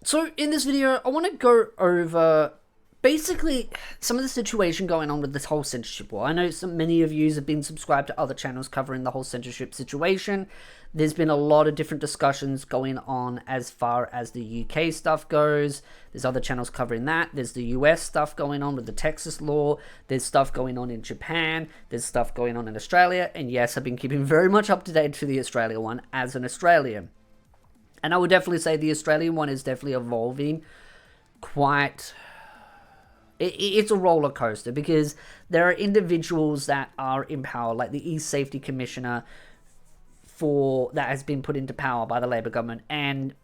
So in this video, I want to go over basically some of the situation going on with this whole censorship war. I know many of you have been subscribed to other channels covering the whole censorship situation. There's been a lot of different discussions going on as far as the UK stuff goes. There's other channels covering that. There's the US stuff going on with the Texas law. There's stuff going on in Japan. There's stuff going on in Australia. And yes, I've been keeping very much up to date to the Australia one as an Australian. And I would definitely say the Australian one is definitely evolving quite... It's a roller coaster because there are individuals that are in power, like the E-Safety Commissioner that has been put into power by the Labor government. And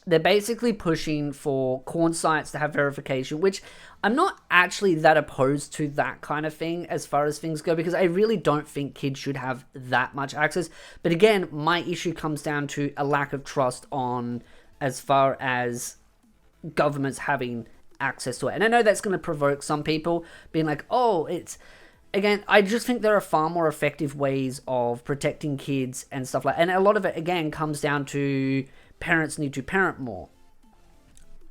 they're basically pushing for corn sites to have verification, which I'm not actually that opposed to that kind of thing as far as things go, because I really don't think kids should have that much access. But again, my issue comes down to a lack of trust on as far as governments having access to it. And I know that's going to provoke some people being like, oh, it's... Again, I just think there are far more effective ways of protecting kids and stuff like that. And a lot of it, again, comes down to parents need to parent more.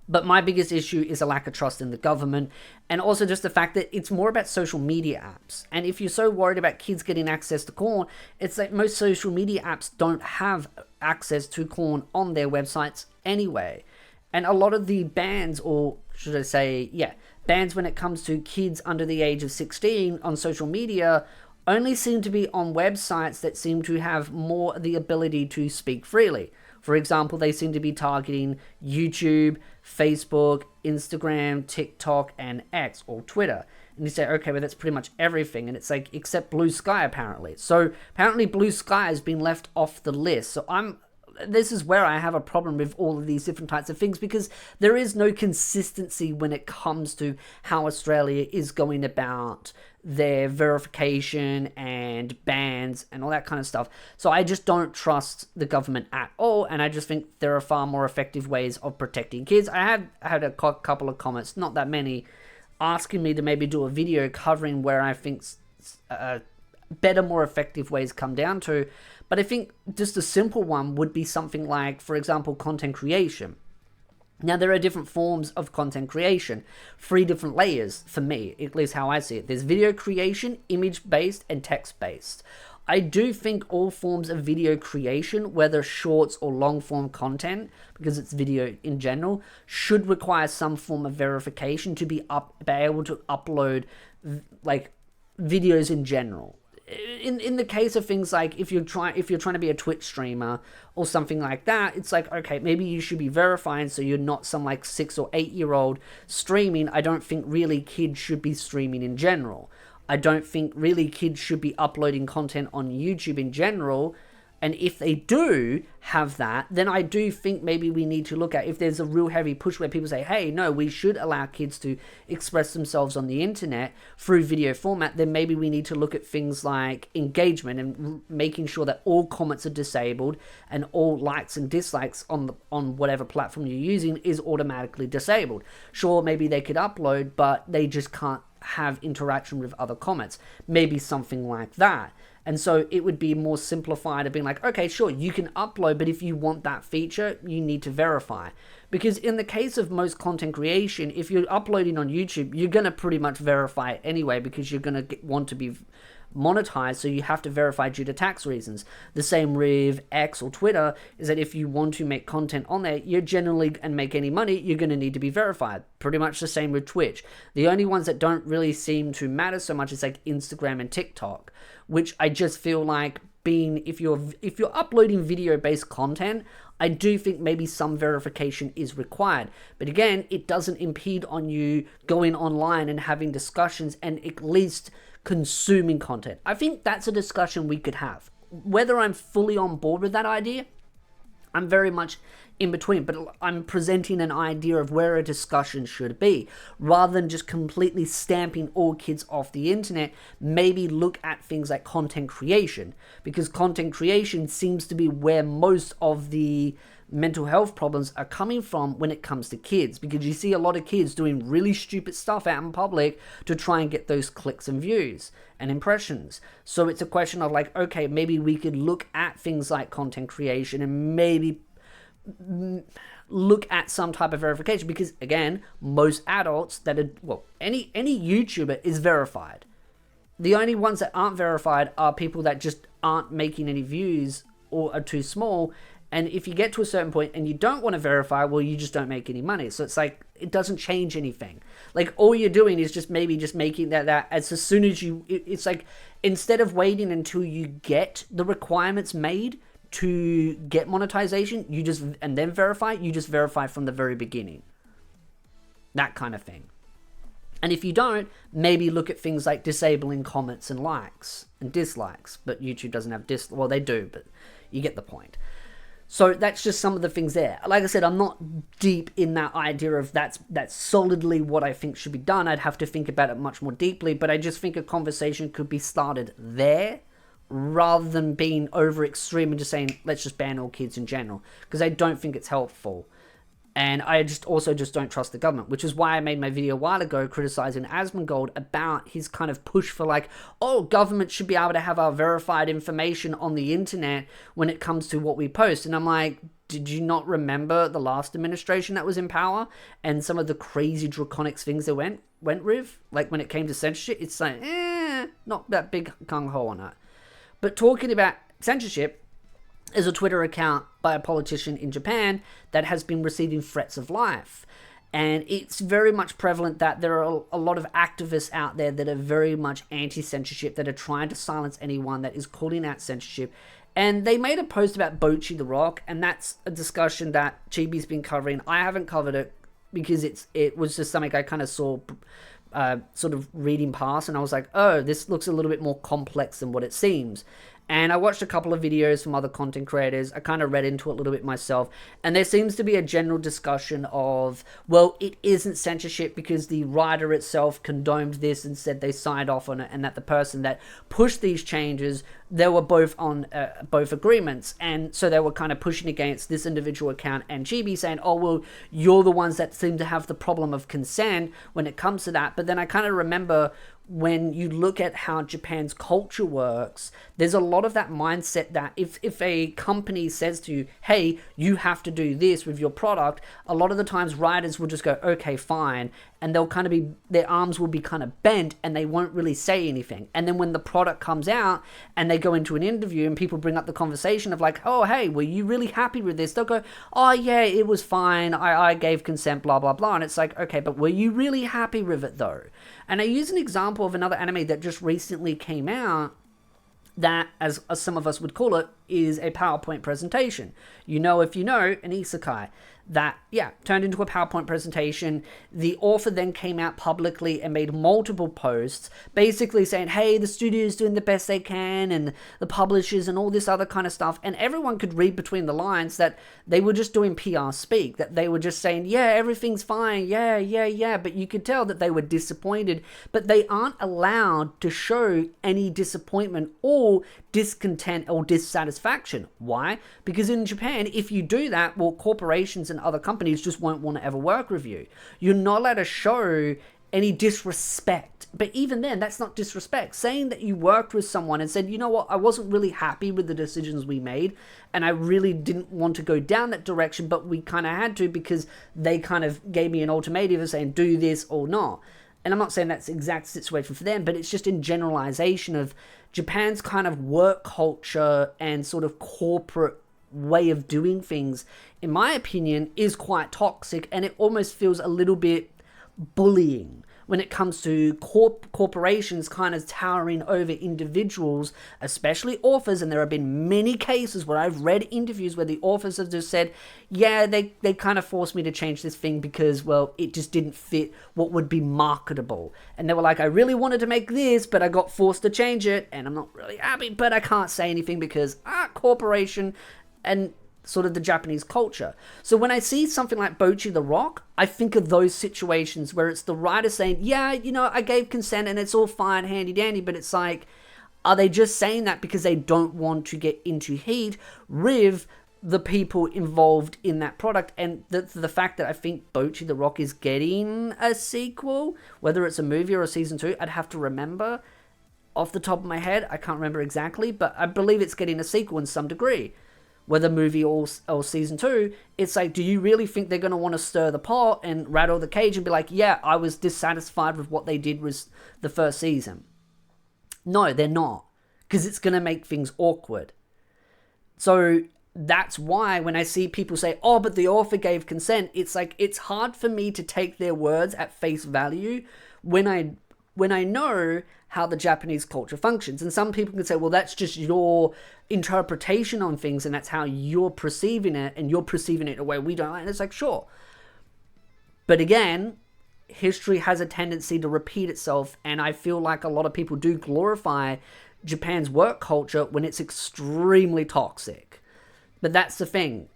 But my biggest issue is a lack of trust in the government, and also just the fact that it's more about social media apps. And if you're so worried about kids getting access to corn, it's like most social media apps don't have access to corn on their websites anyway. And a lot of the bans, or should I say, bans when it comes to kids under the age of 16 on social media only seem to be on websites that seem to have more the ability to speak freely. For example, they seem to be targeting YouTube, Facebook, Instagram, TikTok, and X, or Twitter. And you say, okay, well, that's pretty much everything. And it's like, except Blue Sky, apparently. So apparently Blue Sky has been left off the list. So this is where I have a problem with all of these different types of things, because there is no consistency when it comes to how Australia is going about their verification and bans and all that kind of stuff. So I just don't trust the government at all, and I just think there are far more effective ways of protecting kids. I have had a couple of comments, not that many, asking me to maybe do a video covering where I think better, more effective ways come down to. But I think just a simple one would be something like, for example, content creation. Now, there are different forms of content creation, 3 different layers for me, at least how I see it. There's video creation, image-based, and text-based. I do think all forms of video creation, whether shorts or long-form content, because it's video in general, should require some form of verification to be able to upload like videos in general. In the case of things like if you're trying to be a Twitch streamer or something like that, it's like, okay, maybe you should be verifying so you're not some like 6 or 8 year old streaming. I don't think really kids should be streaming in general. I don't think really kids should be uploading content on YouTube in general. And if they do have that, then I do think maybe we need to look at if there's a real heavy push where people say, hey, no, we should allow kids to express themselves on the internet through video format, then maybe we need to look at things like engagement and making sure that all comments are disabled and all likes and dislikes on whatever platform you're using is automatically disabled. Sure, maybe they could upload, but they just can't have interaction with other comments. Maybe something like that. And so it would be more simplified of being like, okay, sure, you can upload, but if you want that feature, you need to verify. Because in the case of most content creation, if you're uploading on YouTube, you're going to pretty much verify it anyway, because you're going to want to be monetized, so you have to verify due to tax reasons. The same with X or Twitter is that if you want to make content on there, you're generally, and make any money, you're going to need to be verified. Pretty much the same with Twitch. The only ones that don't really seem to matter so much is like Instagram and TikTok, which I just feel like if you're uploading video-based content, I do think maybe some verification is required. But again, it doesn't impede on you going online and having discussions and at least consuming content. I think that's a discussion we could have. Whether I'm fully on board with that idea, I'm very much in between, but I'm presenting an idea of where a discussion should be, rather than just completely stamping all kids off the internet. Maybe look at things like content creation, because content creation seems to be where most of the mental health problems are coming from when it comes to kids, because you see a lot of kids doing really stupid stuff out in public to try and get those clicks and views and impressions. So it's a question of like, okay, maybe we could look at things like content creation and maybe look at some type of verification, because again, most adults that are, well, any YouTuber is verified. The only ones that aren't verified are people that just aren't making any views or are too small. And if you get to a certain point and you don't want to verify, well, you just don't make any money. So it's like, it doesn't change anything. Like, all you're doing is just maybe just making that as soon as you, it's like, instead of waiting until you get the requirements made to get monetization, you just, and then verify, you just verify from the very beginning. That kind of thing. And if you don't, maybe look at things like disabling comments and likes and dislikes. But YouTube doesn't have well, they do, but you get the point. So that's just some of the things there. Like I said, I'm not deep in that idea of that's solidly what I think should be done. I'd have to think about it much more deeply, but I just think a conversation could be started there rather than being over extreme and just saying, let's just ban all kids in general, because I don't think it's helpful. And I just don't trust the government, which is why I made my video a while ago criticizing Asmongold about his kind of push for like, oh, government should be able to have our verified information on the internet when it comes to what we post. And I'm like, did you not remember the last administration that was in power and some of the crazy draconic things they went with? Like when it came to censorship, it's like, not that big gung-ho on it. But talking about censorship, is a Twitter account by a politician in Japan that has been receiving threats of life. And it's very much prevalent that there are a lot of activists out there that are very much anti-censorship, that are trying to silence anyone that is calling out censorship. And they made a post about Bocchi the Rock, and that's a discussion that Chibi's been covering. I haven't covered it because it was just something I kind of saw sort of reading past, and I was like, oh, this looks a little bit more complex than what it seems. And I watched a couple of videos from other content creators. I kind of read into it a little bit myself. And there seems to be a general discussion of, well, it isn't censorship because the writer itself condoned this and said they signed off on it, and that the person that pushed these changes, they were both on both agreements. And so they were kind of pushing against this individual account and Chibi, saying, oh, well, you're the ones that seem to have the problem of consent when it comes to that. But then I kind of remember, when you look at how Japan's culture works, there's a lot of that mindset that if a company says to you, hey, you have to do this with your product, a lot of the times writers will just go, okay, fine. And they'll kind of be, their arms will be kind of bent and they won't really say anything. And then when the product comes out and they go into an interview and people bring up the conversation of like, oh, hey, were you really happy with this? They'll go, oh, yeah, it was fine. I gave consent, blah, blah, blah. And it's like, okay, but were you really happy with it though? And I use an example of another anime that just recently came out that, as some of us would call it, is a PowerPoint presentation. You know, if you know, an isekai that, yeah, turned into a PowerPoint presentation. The author then came out publicly and made multiple posts basically saying, hey, the studio's doing the best they can, and the publishers and all this other kind of stuff. And everyone could read between the lines that they were just doing PR speak, that they were just saying, yeah, everything's fine, yeah. But you could tell that they were disappointed, but they aren't allowed to show any disappointment or discontent or dissatisfaction. Why? Because in Japan, if you do that, well, corporations and other companies just won't want to ever work with you. You're not allowed to show any disrespect. But even then, that's not disrespect. Saying that you worked with someone and said, you know what, I wasn't really happy with the decisions we made, and I really didn't want to go down that direction, but we kind of had to because they kind of gave me an ultimatum of saying, do this or not. And I'm not saying that's the exact situation for them, but it's just in generalization of Japan's kind of work culture and sort of corporate way of doing things, in my opinion, is quite toxic, and it almost feels a little bit bullying when it comes to corporations kind of towering over individuals, especially authors. And there have been many cases where I've read interviews where the authors have just said, yeah, they kind of forced me to change this thing because, well, it just didn't fit what would be marketable. And they were like, I really wanted to make this, but I got forced to change it, and I'm not really happy, but I can't say anything because, corporation and sort of the Japanese culture. So when I see something like Bocchi the Rock, I think of those situations where it's the writer saying, yeah, you know, I gave consent and it's all fine, handy dandy, but it's like, are they just saying that because they don't want to get into heat with the people involved in that product? And the fact that I think Bocchi the Rock is getting a sequel, whether it's a movie or a season 2, I'd have to remember off the top of my head. I can't remember exactly, but I believe it's getting a sequel in some degree. whether movie or season 2, it's like, do you really think they're going to want to stir the pot and rattle the cage and be like, yeah, I was dissatisfied with what they did with the first season? No, they're not, because it's going to make things awkward. So that's why when I see people say, oh, but the author gave consent, it's like, it's hard for me to take their words at face value when I know how the Japanese culture functions. And some people can say, well, that's just your interpretation on things and that's how you're perceiving it, and you're perceiving it in a way we don't like. And it's like, sure. But again, history has a tendency to repeat itself, and I feel like a lot of people do glorify Japan's work culture when it's extremely toxic. But that's the thing.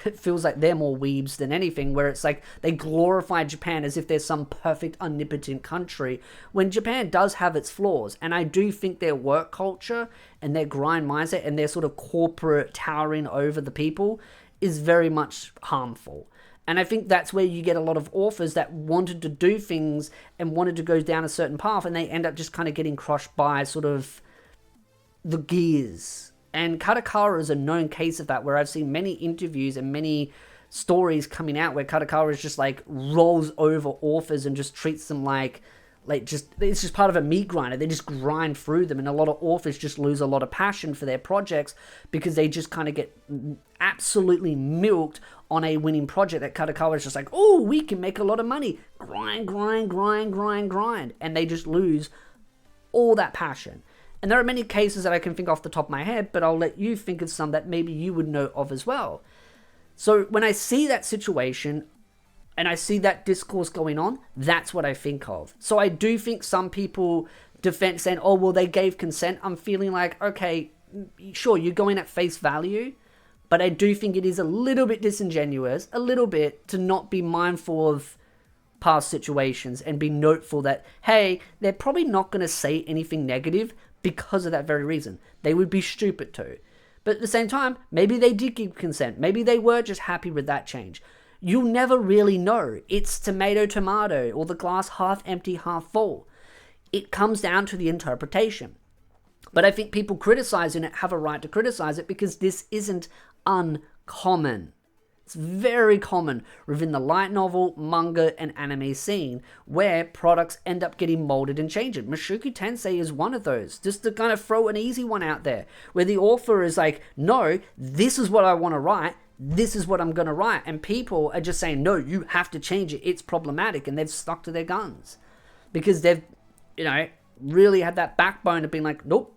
It feels like they're more weebs than anything, where it's like they glorify Japan as if they're some perfect, omnipotent country, when Japan does have its flaws. And I do think their work culture and their grind mindset and their sort of corporate towering over the people is very much harmful. And I think that's where you get a lot of authors that wanted to do things and wanted to go down a certain path, and they end up just kind of getting crushed by sort of the gears. And Kadokawa is a known case of that, where I've seen many interviews and many stories coming out where Kadokawa is just like rolls over authors and just treats them like just, it's just part of a meat grinder. They just grind through them, and a lot of authors just lose a lot of passion for their projects because they just kind of get absolutely milked on a winning project that Kadokawa is just like, oh, we can make a lot of money. Grind, grind, grind, grind, grind. And they just lose all that passion. And there are many cases that I can think off the top of my head, but I'll let you think of some that maybe you would know of as well. So when I see that situation and I see that discourse going on, that's what I think of. So I do think some people defend saying, oh, well, they gave consent. I'm feeling like, okay, sure, you're going at face value, but I do think it is a little bit disingenuous, a little bit, to not be mindful of past situations and be noteful that, hey, they're probably not going to say anything negative because of that very reason. They would be stupid to. But at the same time, maybe they did give consent. Maybe they were just happy with that change. You'll never really know. It's tomato, tomato, or the glass half empty, half full. It comes down to the interpretation. But I think people criticizing it have a right to criticize it because this isn't uncommon. It's very common within the light novel, manga, and anime scene where products end up getting molded and changed. Mushoku Tensei is one of those. Just to kind of throw an easy one out there, where the author is like, no, this is what I want to write. This is what I'm going to write. And people are just saying, no, you have to change it. It's problematic. And they've stuck to their guns because they've, really had that backbone of being like, nope,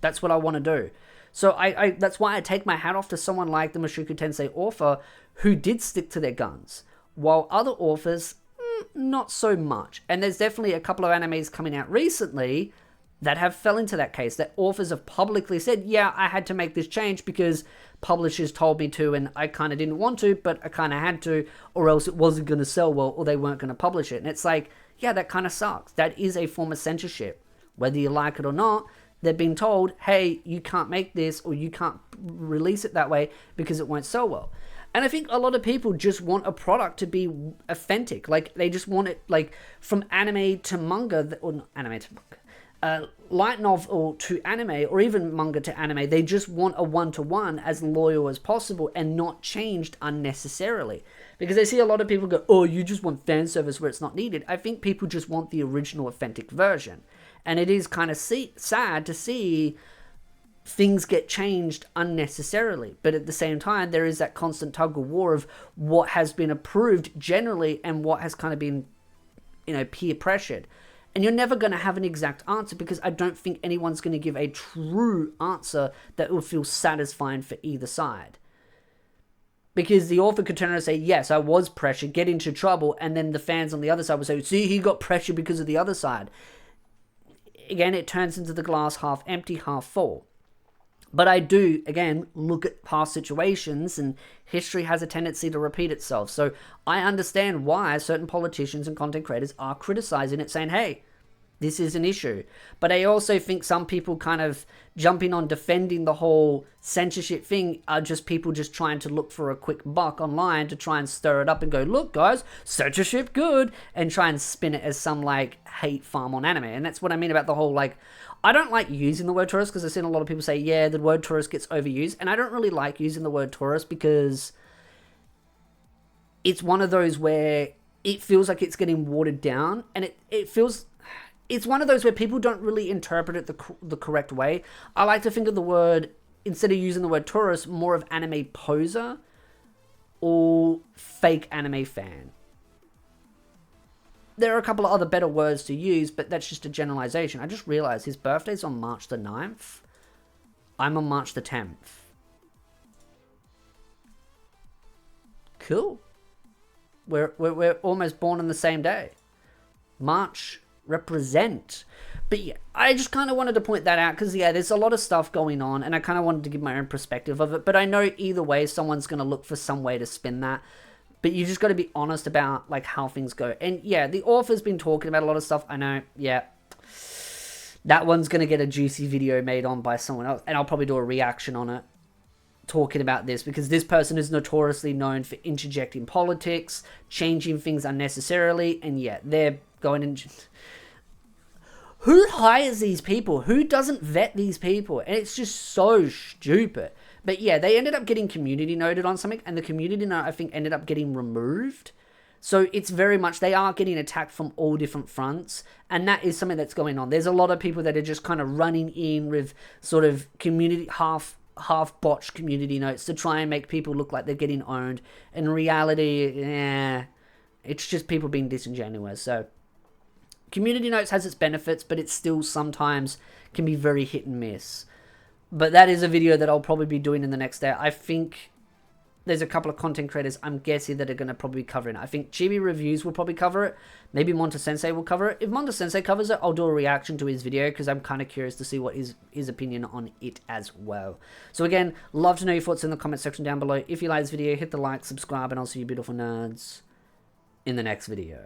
that's what I want to do. So I that's why I take my hat off to someone like the Mushoku Tensei author who did stick to their guns, while other authors, not so much. And there's definitely a couple of animes coming out recently that have fell into that case, that authors have publicly said, yeah, I had to make this change because publishers told me to and I kind of didn't want to, but I kind of had to, or else it wasn't going to sell well or they weren't going to publish it. And it's like, yeah, that kind of sucks. That is a form of censorship. Whether you like it or not, they're being told, hey, you can't make this or you can't release it that way because it won't sell well. And I think a lot of people just want a product to be authentic. Like, they just want it, like, from anime to manga, or not anime to manga, light novel to anime, or even manga to anime. They just want a one-to-one as loyal as possible and not changed unnecessarily. Because I see a lot of people go, oh, you just want fan service where it's not needed. I think people just want the original authentic version. And it is kind of sad to see things get changed unnecessarily. But at the same time, there is that constant tug of war of what has been approved generally and what has kind of been, peer pressured. And you're never going to have an exact answer because I don't think anyone's going to give a true answer that will feel satisfying for either side. Because the author could turn around and say, yes, I was pressured, get into trouble, and then the fans on the other side would say, see, he got pressured because of the other side. Again, it turns into the glass half empty, half full. But I do, again, look at past situations, and history has a tendency to repeat itself. So I understand why certain politicians and content creators are criticizing it, saying, hey, This is an issue. But I also think some people kind of jumping on defending the whole censorship thing are just people just trying to look for a quick buck online to try and stir it up and go, look guys, censorship good, and try and spin it as some like hate farm on anime. And that's what I mean about the whole like, I don't like using the word tourist because I've seen a lot of people say, yeah, the word tourist gets overused. And I don't really like using the word tourist because it's one of those where it feels like it's getting watered down, and it feels, it's one of those where people don't really interpret it the correct way. I like to think of the word, instead of using the word tourist, more of anime poser or fake anime fan. There are a couple of other better words to use, but that's just a generalization. I just realized his birthday's on March the 9th. I'm on March the 10th. Cool. We're almost born on the same day. March represent. But yeah, I just kind of wanted to point that out because, yeah, there's a lot of stuff going on and I kind of wanted to give my own perspective of it. But I know either way, someone's going to look for some way to spin that. But you just got to be honest about, like, how things go. And, yeah, the author's been talking about a lot of stuff. I know, yeah. That one's going to get a juicy video made on by someone else. And I'll probably do a reaction on it, talking about this, because this person is notoriously known for interjecting politics, changing things unnecessarily, and yeah, they're going in. Who hires these people? Who doesn't vet these people? And it's just so stupid. But yeah, they ended up getting community noted on something, and the community note, I think, ended up getting removed. So it's very much, they are getting attacked from all different fronts, and that is something that's going on. There's a lot of people that are just kind of running in with sort of community, half-botched community notes to try and make people look like they're getting owned. In reality, it's just people being disingenuous. So community notes has its benefits, but it still sometimes can be very hit and miss. But that is a video that I'll probably be doing in the next day. I think there's a couple of content creators I'm guessing that are going to probably cover it. I think Chibi Reviews will probably cover it. Maybe Monta Sensei will cover it. If Monta Sensei covers it, I'll do a reaction to his video because I'm kind of curious to see what his opinion on it as well. So again, love to know your thoughts in the comment section down below. If you like this video, hit the like, subscribe, and I'll see you beautiful nerds in the next video.